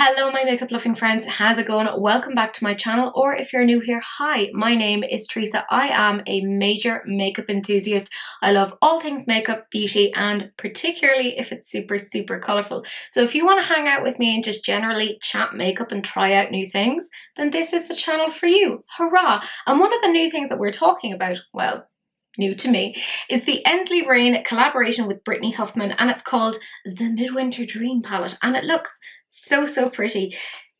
Hello my makeup loving friends, how's it going? Welcome back to my channel, or if you're new here, hi, my name is Teresa. I am a major makeup enthusiast. I love all things makeup, beauty, and particularly if it's super colourful. So if you want to hang out with me and just generally chat makeup and try out new things, then this is the channel for you. Hurrah! And one of the new things that we're talking about, well, new to me, is the Ensley Reign collaboration with Brittany Huffman, and it's called the Midwinter Dream palette, and it looks so pretty.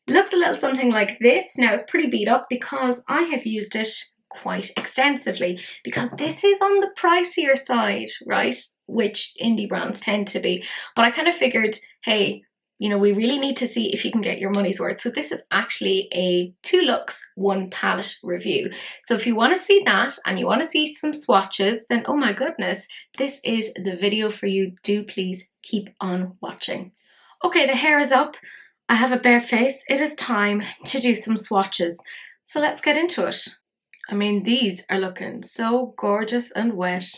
It looks a little something like this. Now it's pretty beat up because I have used it quite extensively, because this is on the pricier side, right, which indie brands tend to be, but I kind of figured, hey, you know, we really need to see if you can get your money's worth. So this is actually a 2 looks, 1 palette review. So if you want to see that and you want to see some swatches, then oh my goodness, this is the video for you. Do please keep on watching. Okay, the hair is up. I have a bare face. It is time to do some swatches. So let's get into it. I mean, these are looking so gorgeous and wet.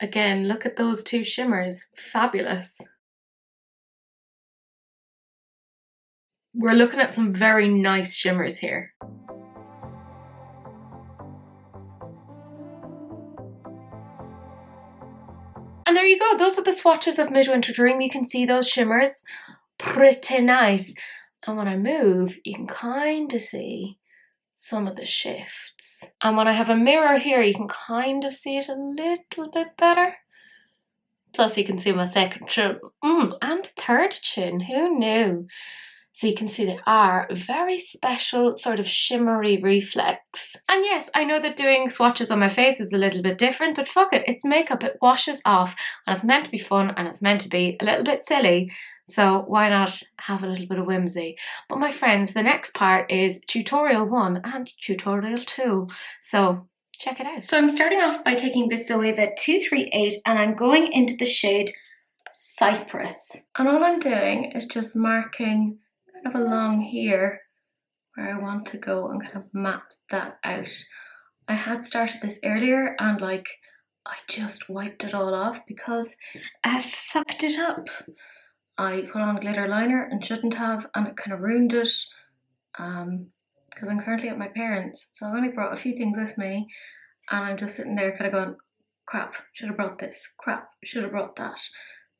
Again, look at those 2 shimmers. Fabulous. We're looking at some very nice shimmers here. And there you go. Those are the swatches of Midwinter Dream. You can see those shimmers. Pretty nice. And when I move, you can kind of see some of the shifts. And when I have a mirror here, you can kind of see it a little bit better. Plus you can see my second chin and third chin, who knew? So you can see they are very special sort of shimmery reflex. And yes, I know that doing swatches on my face is a little bit different, but fuck it, it's makeup, it washes off, and it's meant to be fun and it's meant to be a little bit silly. So why not have a little bit of whimsy? But my friends, the next part is tutorial 1 and tutorial 2. So check it out. So I'm starting off by taking this Zoeva 238 and I'm going into the shade Cypress. And all I'm doing is just marking kind of along here where I want to go and kind of map that out. I had started this earlier and like I just wiped it all off because I fucked it up. I put on glitter liner and shouldn't have, and it kind of ruined it because I'm currently at my parents', so I've only brought a few things with me and I'm just sitting there kind of going, crap, should have brought this, crap, should have brought that.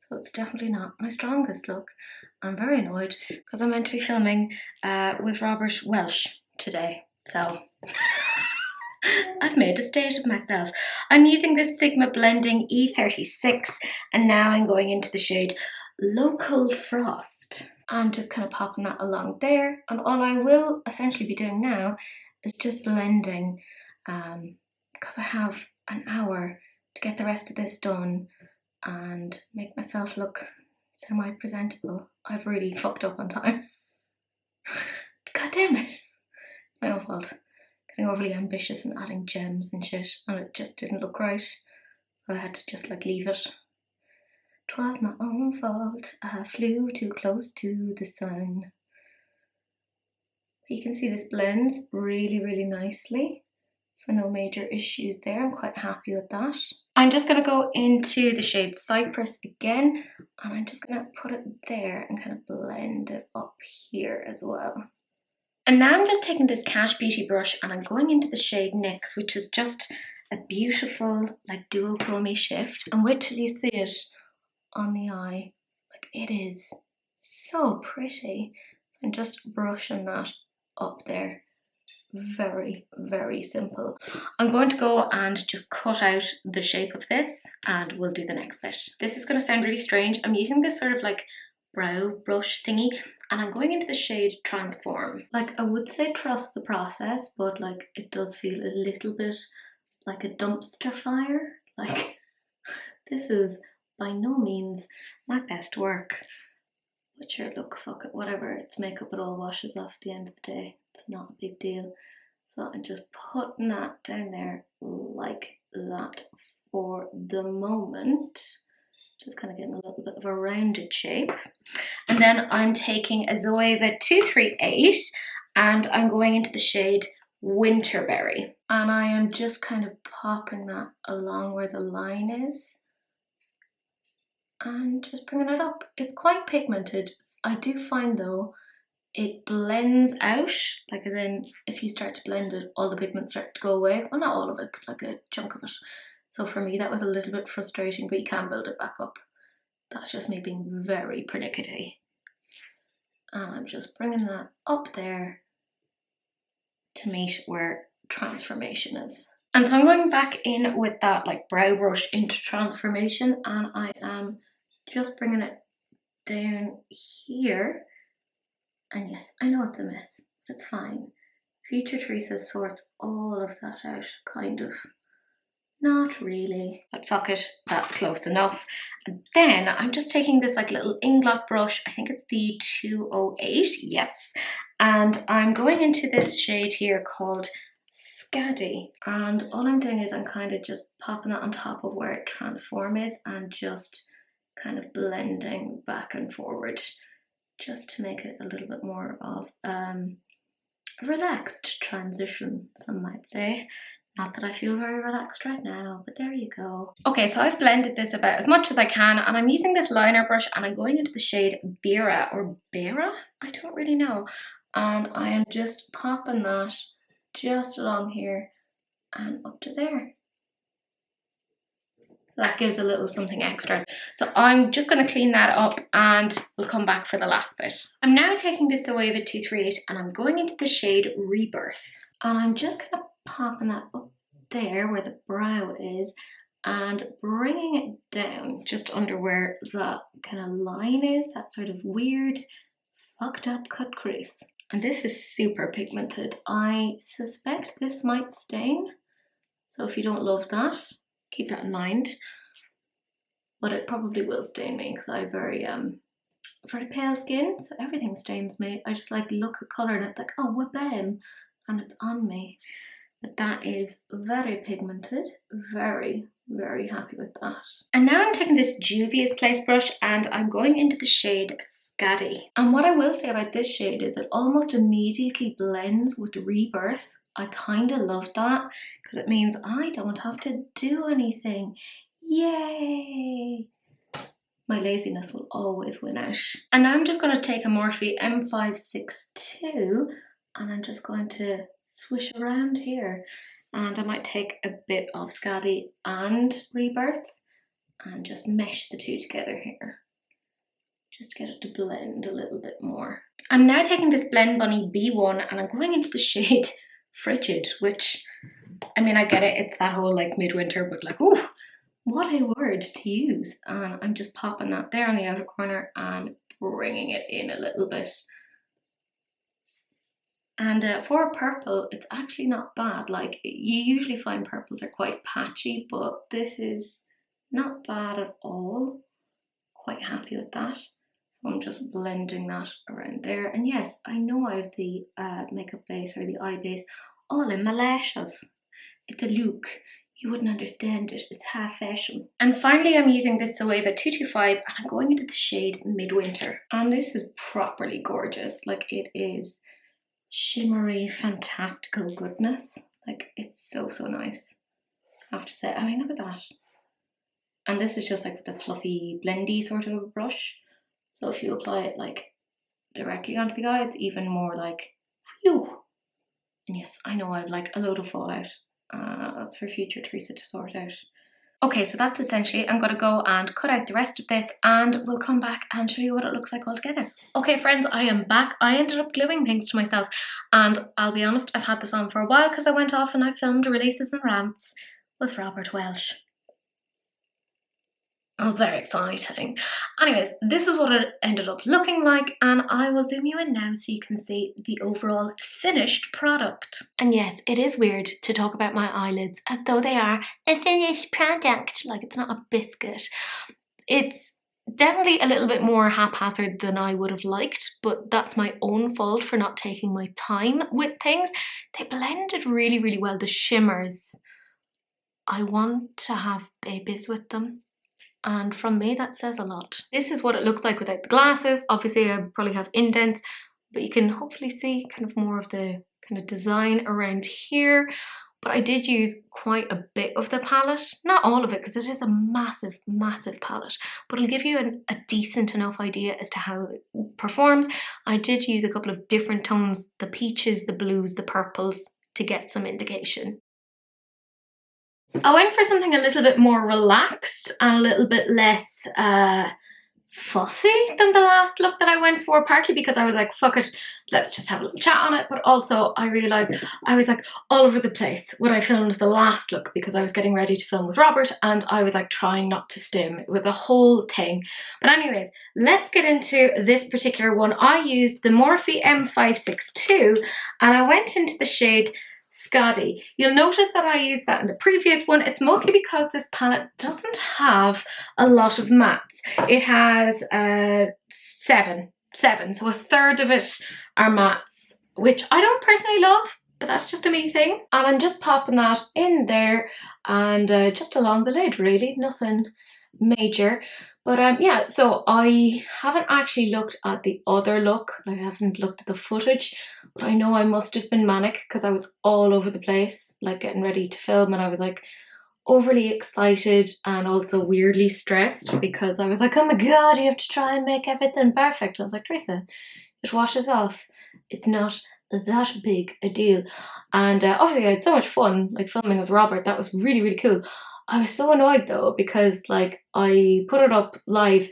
So it's definitely not my strongest look. I'm very annoyed because I'm meant to be filming with Robert Welsh today, so I've made a state of myself. I'm using this Sigma Blending E36 and now I'm going into the shade Local Frost. I'm just kind of popping that along there, and all I will essentially be doing now is just blending because I have an hour to get the rest of this done and make myself look semi-presentable. I've really fucked up on time. God damn it. It's my own fault. Getting overly ambitious and adding gems and shit, and it just didn't look right. So I had to just like leave it. 'Twas my own fault, I flew too close to the sun. You can see this blends really nicely, so no major issues there. I'm quite happy with that. I'm just going to go into the shade Cypress again, and I'm just going to put it there and kind of blend it up here as well. And now I'm just taking this Cash Beauty brush and I'm going into the shade Nyx, which is just a beautiful like duochrome shift, and wait till you see it on the eye. Like, it is so pretty. I'm just brushing that up there. Very simple. I'm going to go and just cut out the shape of this and we'll do the next bit. This is going to sound really strange. I'm using this sort of like brow brush thingy and I'm going into the shade Transform. Like, I would say trust the process, but like it does feel a little bit like a dumpster fire. Like, this is by no means my best work. But sure, look, fuck it, whatever, it's makeup, it all washes off at the end of the day. It's not a big deal. So I'm just putting that down there like that for the moment. Just kind of getting a little bit of a rounded shape. And then I'm taking a Zoeva 238 and I'm going into the shade Winterberry. And I am just kind of popping that along where the line is. and just bringing it up. It's quite pigmented. I do find though, it blends out, like as in if you start to blend it, all the pigment starts to go away. Well, not all of it, but like a chunk of it. So for me, that was a little bit frustrating, but you can build it back up. That's just me being very pernickety. And I'm just bringing that up there to meet where transformation is. And so I'm going back in with that like brow brush into transformation, and I am just bringing it down here. And yes, I know it's a mess, but it's fine. Future Teresa sorts all of that out, kind of. Not really, but fuck it, that's close enough. And then I'm just taking this like little inglot brush, I think it's the 208, yes. And I'm going into this shade here called Scaddy. And all I'm doing is I'm kind of just popping it on top of where transform is and just kind of blending back and forward just to make it a little bit more of a relaxed transition, some might say. Not that I feel very relaxed right now, but there you go. Okay, so I've blended this about as much as I can, and I'm using this liner brush, and I'm going into the shade Bera or Bera? I don't really know. And I am just popping that just along here and up to there. That gives a little something extra. So I'm just going to clean that up and we'll come back for the last bit. I'm now taking this Zoeva 238 and I'm going into the shade Rebirth. And I'm just kind of popping that up there where the brow is and bringing it down just under where that kind of line is, that sort of weird fucked up cut crease. And this is super pigmented. I suspect this might stain, so if you don't love that, keep that in mind. But it probably will stain me because I have very pale skin, so everything stains me. I just like look at colour and it's like, oh, wha-bam, and it's on me. But that is very pigmented, very, very happy with that. And now I'm taking this Juvia's Place brush and I'm going into the shade Scaddy. And what I will say about this shade is it almost immediately blends with Rebirth. I kind of love that because it means I don't have to do anything. Yay! My laziness will always win out. And now I'm just going to take a Morphe M562 and I'm just going to swish around here. And I might take a bit of Scaddy and Rebirth and just mesh the two together here. Just to get it to blend a little bit more. I'm now taking this Blend Bunny B1 and I'm going into the shade Frigid, which, I mean, I get it, it's that whole like midwinter, but like, ooh, what a word to use. And I'm just popping that there on the outer corner and bringing it in a little bit. And for purple, it's actually not bad. Like, you usually find purples are quite patchy, but this is not bad at all. Quite happy with that. So I'm just blending that around there. And yes, I know I have the makeup base or the eye base all in my lashes. It's a look. You wouldn't understand it. It's half fashion. And finally, I'm using this Zoeva 225 and I'm going into the shade Midwinter. And this is properly gorgeous. Like, it is shimmery, fantastical goodness. Like, it's so, so nice. I have to say, I mean, look at that. And this is just like with the fluffy, blendy sort of brush. So if you apply it like directly onto the eye, it's even more like, phew. And yes, I know I have like a load of fallout. That's for future Teresa to sort out. Okay, so that's essentially it. I'm going to go and cut out the rest of this and we'll come back and show you what it looks like all together. Okay friends, I am back. I ended up gluing things to myself and I'll be honest, I've had this on for a while because I went off and I filmed Releases and Rants with Robert Welsh. It was very exciting. Anyways, this is what it ended up looking like and I will zoom you in now so you can see the overall finished product. And yes, it is weird to talk about my eyelids as though they are a finished product, like it's not a biscuit. It's definitely a little bit more haphazard than I would have liked, but that's my own fault for not taking my time with things. They blended really, really well. The shimmers, I want to have babies with them. And from me, that says a lot. This is what it looks like without the glasses. Obviously, I probably have indents, but you can hopefully see kind of more of the kind of design around here. but I did use quite a bit of the palette. Not all of it, because it is a massive, massive palette, but it'll give you a decent enough idea as to how it performs. I did use a couple of different tones, the peaches, the blues, the purples, to get some indication. I went for something a little bit more relaxed and a little bit less fussy than the last look that I went for, partly because I was like, fuck it, let's just have a little chat on it, but also I realised I was like all over the place when I filmed the last look, because I was getting ready to film with Robert and I was like trying not to stim. It was a whole thing. But anyways, let's get into this particular one. I used the Morphe M562 and I went into the shade Scotty. You'll notice that I used that in the previous one. It's mostly because this palette doesn't have a lot of mattes. It has seven, so a third of it are mattes, which I don't personally love, but that's just a me thing. And I'm just popping that in there and just along the lid, really, nothing major. But yeah, so I haven't actually looked at the other look. I haven't looked at the footage, but I know I must have been manic because I was all over the place, like getting ready to film, and I was like overly excited and also weirdly stressed because I was like, oh my god, you have to try and make everything perfect. I was like, Teresa, it washes off. It's not that big a deal. And obviously I had so much fun like filming with Robert. That was really, really cool. I was so annoyed though, because like I put it up live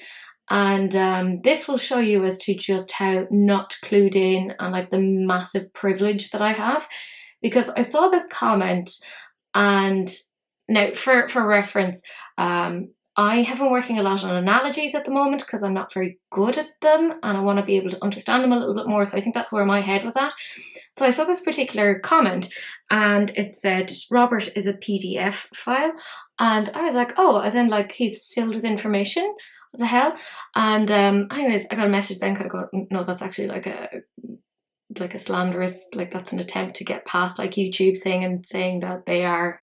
and this will show you as to just how not clued in and like the massive privilege that I have, because I saw this comment. And now for reference, I have been working a lot on analogies at the moment because I'm not very good at them and I want to be able to understand them a little bit more. So I think that's where my head was at. So I saw this particular comment and it said, Robert is a PDF file. And I was like, oh, as in like he's filled with information? What the hell? And anyways, I got a message then kind of going, no, that's actually like a slanderous, like that's an attempt to get past like YouTube saying that they are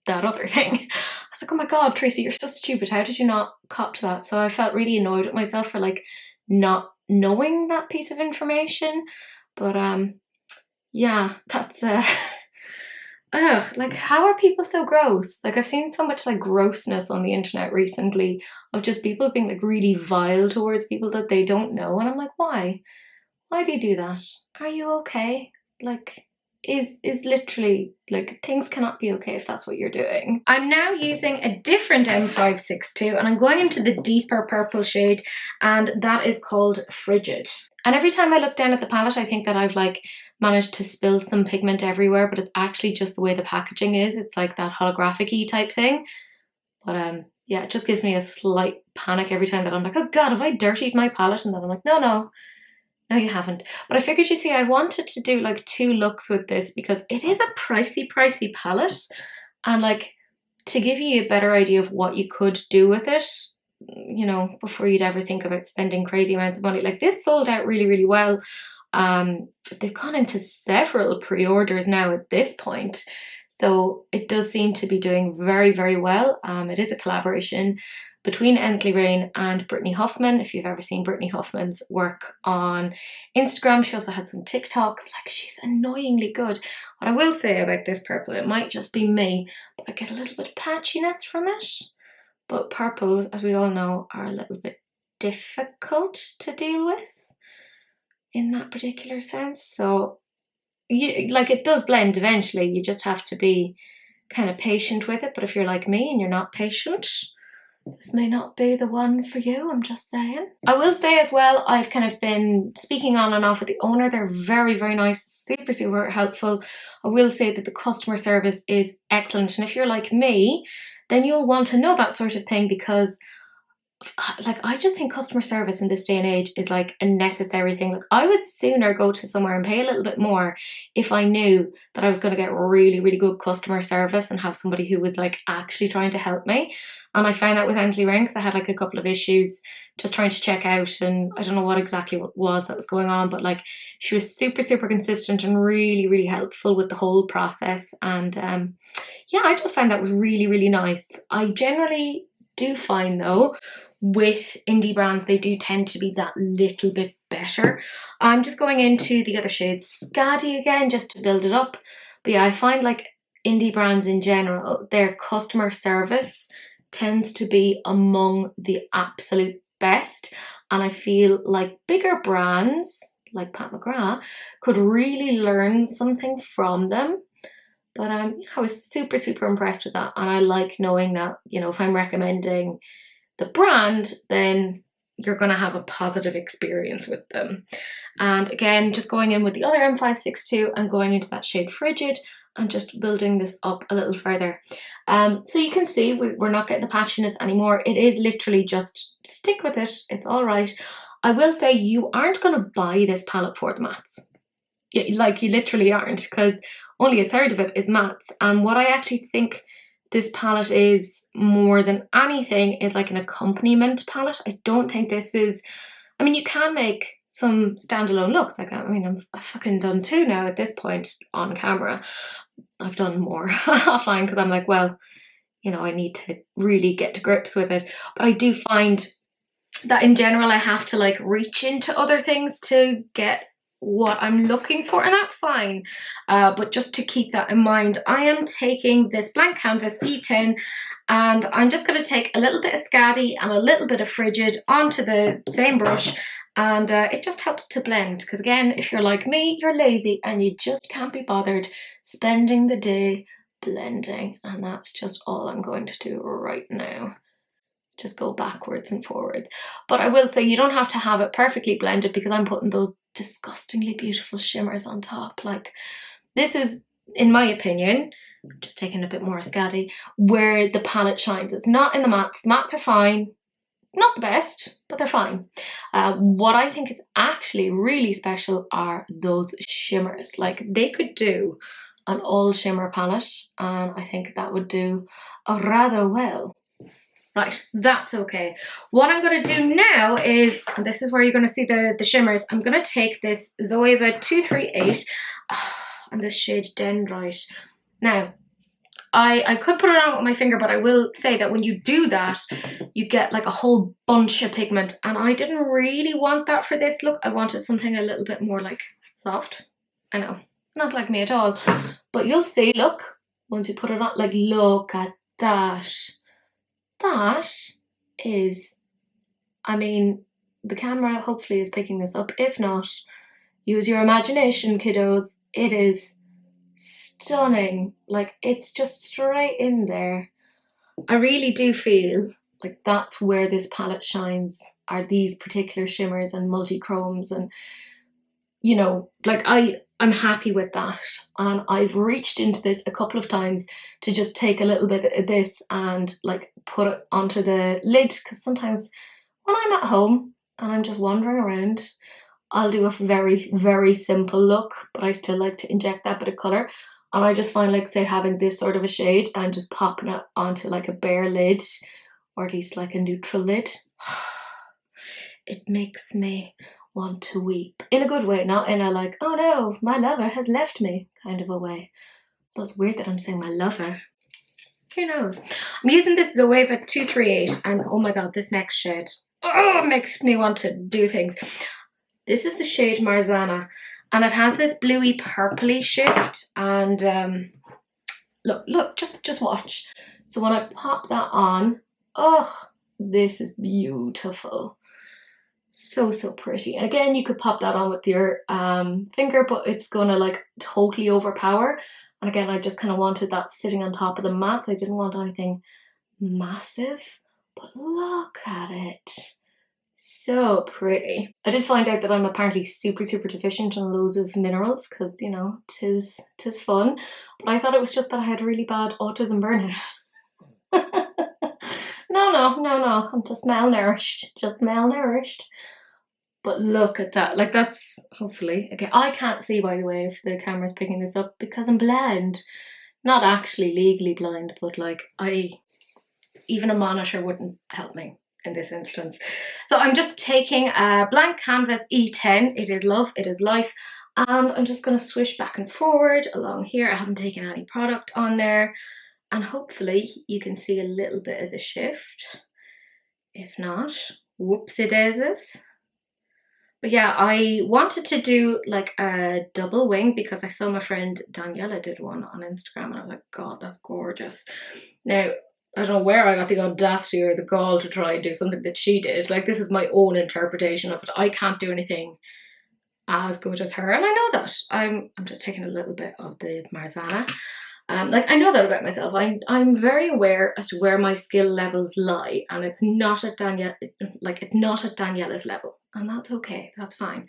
that other thing. I was like, oh my god, Tracy, you're so stupid. How did you not cop to that? So I felt really annoyed at myself for like not knowing that piece of information. But yeah, that's ugh, like how are people so gross? Like I've seen so much like grossness on the internet recently of just people being like really vile towards people that they don't know, and I'm like, why do you do that? Are you okay? Like is literally like things cannot be okay if that's what you're doing. I'm now using a different M562 and I'm going into the deeper purple shade, and that is called Frigid. And every time I look down at the palette, I think that I've like managed to spill some pigment everywhere, but it's actually just the way the packaging is. It's like that holographic-y type thing. But yeah, it just gives me a slight panic every time that I'm like, oh god, have I dirtied my palette? And then I'm like, no, you haven't. But I figured, you see, I wanted to do like 2 looks with this because it is a pricey palette. And like, to give you a better idea of what you could do with it, you know, before you'd ever think about spending crazy amounts of money. Like this sold out really, really well. They've gone into several pre-orders now at this point. So it does seem to be doing very, very well. It is a collaboration between Ensley Reign and Brittany Huffman. If you've ever seen Brittany Huffman's work on Instagram, she also has some TikToks. Like, she's annoyingly good. What I will say about this purple, it might just be me, but I get a little bit of patchiness from it. But purples, as we all know, are a little bit difficult to deal with in that particular sense. So like it does blend eventually. You just have to be kind of patient with it. But if you're like me and you're not patient, this may not be the one for you, I'm just saying. I will say as well, I've kind of been speaking on and off with the owner. They're very, very nice, super, super helpful. I will say that the customer service is excellent. And if you're like me, then you'll want to know that sort of thing, because like I just think customer service in this day and age is like a necessary thing. Like I would sooner go to somewhere and pay a little bit more if I knew that I was going to get really, really good customer service and have somebody who was like actually trying to help me. And I found that with Ensley Reign, because I had like a couple of issues just trying to check out, and I don't know what exactly what was that was going on, but like she was super, super consistent and really, really helpful with the whole process. And yeah, I just found that was really, really nice. I generally do find though, with indie brands, they do tend to be that little bit better. I'm just going into the other shade, Scotty again, just to build it up, But yeah, I find like indie brands in general, their customer service tends to be among the absolute best. And I feel like bigger brands like Pat McGrath could really learn something from them. But yeah, I was super, super impressed with that. And I like knowing that, you know, if I'm recommending the brand, then you're going to have a positive experience with them. And again, just going in with the other M562 and going into that shade Frigid and just building this up a little further. So you can see we're not getting the patchiness anymore. It is literally just stick with it. It's all right. I will say you aren't going to buy this palette for the mattes. Like you literally aren't, because only a third of it is mattes. And what I actually think this palette is more than anything is like an accompaniment palette. I don't think this is, I mean, you can make some standalone looks. Like, I mean, I've fucking done 2 now at this point on camera. I've done more offline because I'm like, well, you know, I need to really get to grips with it. But I do find that in general, I have to like reach into other things to get what I'm looking for, and that's fine. But just to keep that in mind, I am taking this blank canvas E10 and I'm just going to take a little bit of Scadi and a little bit of Frigid onto the same brush, and it just helps to blend, because again, if you're like me, you're lazy and you just can't be bothered spending the day blending, and that's just all I'm going to do right now. Just go backwards and forwards. But I will say you don't have to have it perfectly blended, because I'm putting those disgustingly beautiful shimmers on top. Like, this is, in my opinion, just taking a bit more Scadi, where the palette shines. It's not in the mattes. Mattes are fine. Not the best, but they're fine. What I think is actually really special are those shimmers. Like, they could do an all shimmer palette, and I think that would do rather well. Right, that's okay. What I'm going to do now is, and this is where you're going to see the shimmers, I'm going to take this Zoeva 238 and this shade Dendrite. Now, I could put it on with my finger, but I will say that when you do that, you get like a whole bunch of pigment, and I didn't really want that for this look. I wanted something a little bit more like soft. I know, not like me at all, but you'll see, look, once you put it on, like, look at that. That is, I mean, the camera hopefully is picking this up. If not, use your imagination, kiddos. It is stunning. Like, it's just straight in there. I really do feel like that's where this palette shines, are these particular shimmers and multi-chromes, and, you know, like, I'm happy with that. And I've reached into this a couple of times to just take a little bit of this and like put it onto the lid, because sometimes when I'm at home and I'm just wandering around, I'll do a very, very simple look, but I still like to inject that bit of colour. And I just find, like, say, having this sort of a shade and just popping it onto like a bare lid, or at least like a neutral lid, it makes me want to weep. In a good way, not in a like, oh no, my lover has left me kind of a way. So it's weird that I'm saying my lover. Who knows? I'm using this Zoeva 238, and oh my god, this next shade, oh, makes me want to do things. This is the shade Marzana, and it has this bluey purpley shift, and look, just watch. So when I pop that on, oh, this is beautiful. So pretty. And again, you could pop that on with your finger, but it's gonna like totally overpower. And again, I just kind of wanted that sitting on top of the matte. I didn't want anything massive, but look at it. So pretty. I did find out that I'm apparently super deficient in loads of minerals, because, you know, tis fun. But I thought it was just that I had really bad autism burnout. No, I'm just malnourished. But look at that, like, that's, hopefully, okay, I can't see, by the way, if the camera's picking this up, because I'm blind. Not actually legally blind, but like, even a monitor wouldn't help me in this instance. So I'm just taking a blank canvas E10, it is love, it is life, and I'm just going to swish back and forward along here. I haven't taken any product on there, and hopefully you can see a little bit of the shift. If not, whoopsie daisies. But yeah, I wanted to do like a double wing because I saw my friend Daniela did one on Instagram and I was like, God, that's gorgeous. Now, I don't know where I got the audacity or the gall to try and do something that she did. Like, this is my own interpretation of it. I can't do anything as good as her, and I know that. I'm just taking a little bit of the Marzana. Like, I know that about myself. I'm very aware as to where my skill levels lie, and it's not at Daniela's level, and that's okay. That's fine.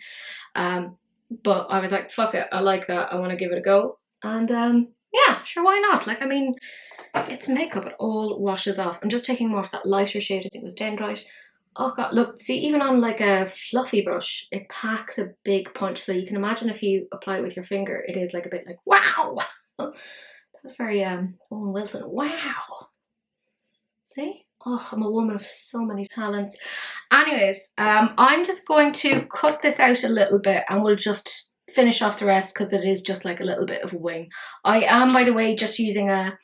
But I was like, fuck it, I like that. I want to give it a go, and yeah, sure, why not? Like, I mean, it's makeup. It all washes off. I'm just taking more of that lighter shade. I think it was Dendrite. Oh god, look, see, even on like a fluffy brush, it packs a big punch. So you can imagine if you apply it with your finger, it is like a bit like, wow. That was very Owen Wilson. Wow. See? Oh, I'm a woman of so many talents. Anyways, I'm just going to cut this out a little bit and we'll just finish off the rest because it is just like a little bit of a wing. I am, by the way, just using a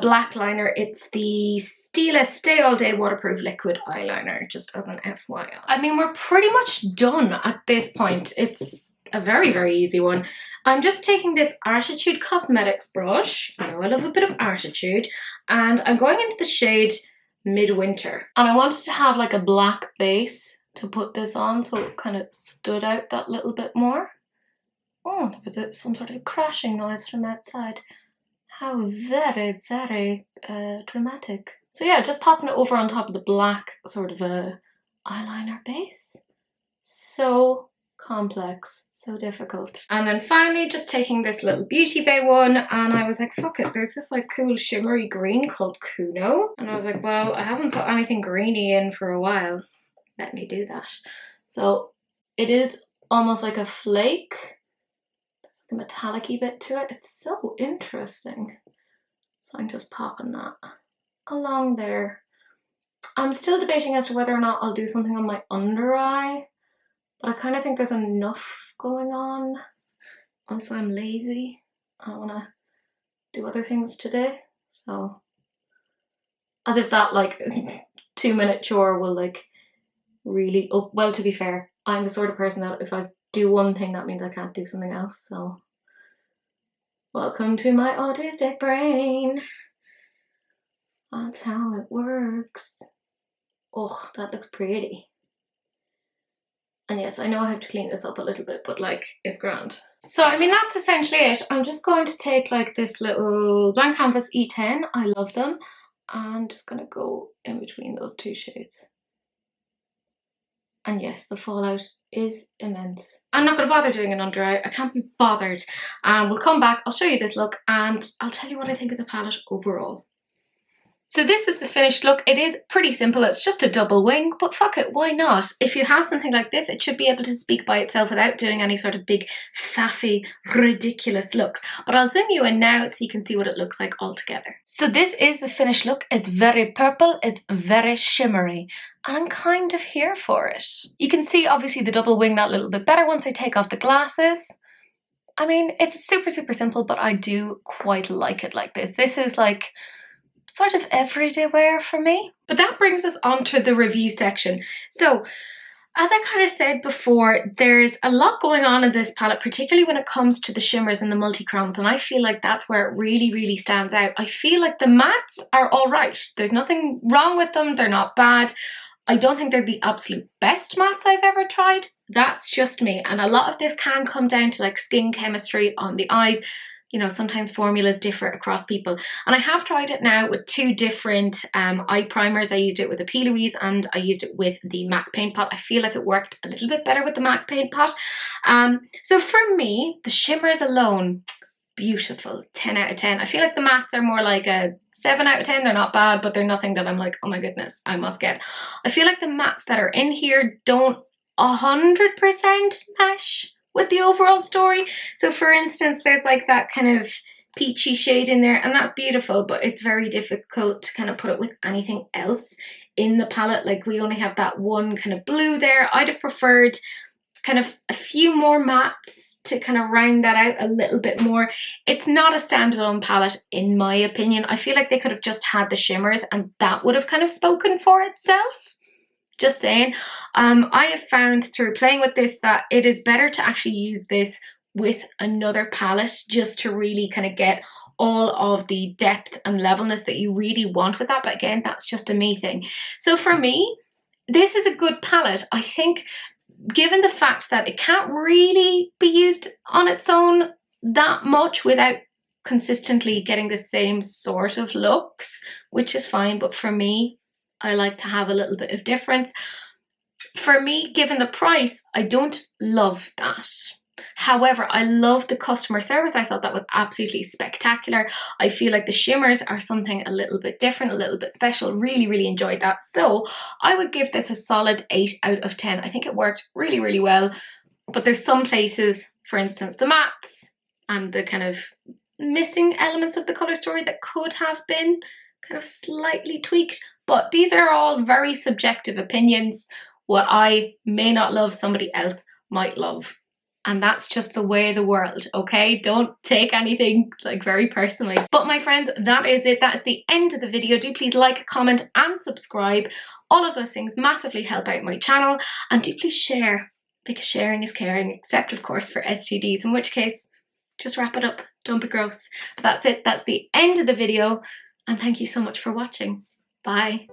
black liner. It's the Stila Stay All Day Waterproof Liquid Eyeliner, just as an FYI. I mean, we're pretty much done at this point. It's a very, very easy one. I'm just taking this Artitude Cosmetics brush. I know I love a bit of Artitude. And I'm going into the shade Midwinter. And I wanted to have like a black base to put this on so it kind of stood out that little bit more. Oh, there was some sort of crashing noise from outside. How very, very dramatic. So yeah, just popping it over on top of the black sort of a eyeliner base. So complex, so difficult. And then finally just taking this little Beauty Bay one and I was like, fuck it, there's this like cool shimmery green called Kuno. And I was like, well, I haven't put anything greeny in for a while. Let me do that. So it is almost like a flake. A metallic-y bit to it. It's so interesting. So I'm just popping that along there. I'm still debating as to whether or not I'll do something on my under eye, but I kind of think there's enough going on. Also, I'm lazy. I want to do other things today. So, as if that like 2-minute chore will like really, oh, well, to be fair, I'm the sort of person that if I do one thing, that means I can't do something else. So welcome to my autistic brain. That's how it works. Oh, that looks pretty. And yes, I know I have to clean this up a little bit, but like, it's grand. So I mean, that's essentially it. I'm just going to take like this little blank canvas E10. I love them. I'm just going to go in between those two shades. And yes, the fallout is immense. I'm not going to bother doing an under eye. I can't be bothered. We'll come back, I'll show you this look, and I'll tell you what I think of the palette overall. So this is the finished look. It is pretty simple. It's just a double wing, but fuck it, why not? If you have something like this, it should be able to speak by itself without doing any sort of big, faffy, ridiculous looks. But I'll zoom you in now so you can see what it looks like all together. So this is the finished look. It's very purple. It's very shimmery. And I'm kind of here for it. You can see, obviously, the double wing that little bit better once I take off the glasses. I mean, it's super, super simple, but I do quite like it like this. This is like sort of everyday wear for me. But that brings us on to the review section. So as I kind of said before, there's a lot going on in this palette, particularly when it comes to the shimmers and the multi-chromes, and I feel like that's where it really, really stands out. I feel like the mattes are all right. There's nothing wrong with them. They're not bad. I don't think they're the absolute best mattes I've ever tried. That's just me. And a lot of this can come down to like skin chemistry on the eyes. You know, sometimes formulas differ across people. And I have tried it now with 2 different eye primers. I used it with the P. Louise and I used it with the MAC Paint Pot. I feel like it worked a little bit better with the MAC Paint Pot. So for me, the shimmers alone, beautiful, 10 out of 10. I feel like the mattes are more like a 7 out of 10. They're not bad, but they're nothing that I'm like, oh my goodness, I must get. I feel like the mattes that are in here don't 100% mesh with the overall story. So for instance, there's like that kind of peachy shade in there, and that's beautiful, but it's very difficult to kind of put it with anything else in the palette. Like, we only have that one kind of blue there. I'd have preferred kind of a few more mattes to kind of round that out a little bit more. It's not a standalone palette in my opinion. I feel like they could have just had the shimmers and that would have kind of spoken for itself. Just saying. I have found through playing with this that it is better to actually use this with another palette just to really kind of get all of the depth and levelness that you really want with that. But again, that's just a me thing. So for me, this is a good palette. I think given the fact that it can't really be used on its own that much without consistently getting the same sort of looks, which is fine, but for me, I like to have a little bit of difference. For me, given the price, I don't love that. However, I love the customer service. I thought that was absolutely spectacular. I feel like the shimmers are something a little bit different, a little bit special. Really, really enjoyed that. So I would give this a solid 8 out of 10. I think it worked really, really well. But there's some places, for instance, the mattes and the kind of missing elements of the colour story that could have been kind of slightly tweaked. But these are all very subjective opinions. What I may not love, somebody else might love. And that's just the way of the world, okay? Don't take anything like very personally. But my friends, that is it. That is the end of the video. Do please like, comment and subscribe. All of those things massively help out my channel. And do please share, because sharing is caring, except of course for STDs, in which case, just wrap it up. Don't be gross. But that's it. That's the end of the video. And thank you so much for watching. Bye.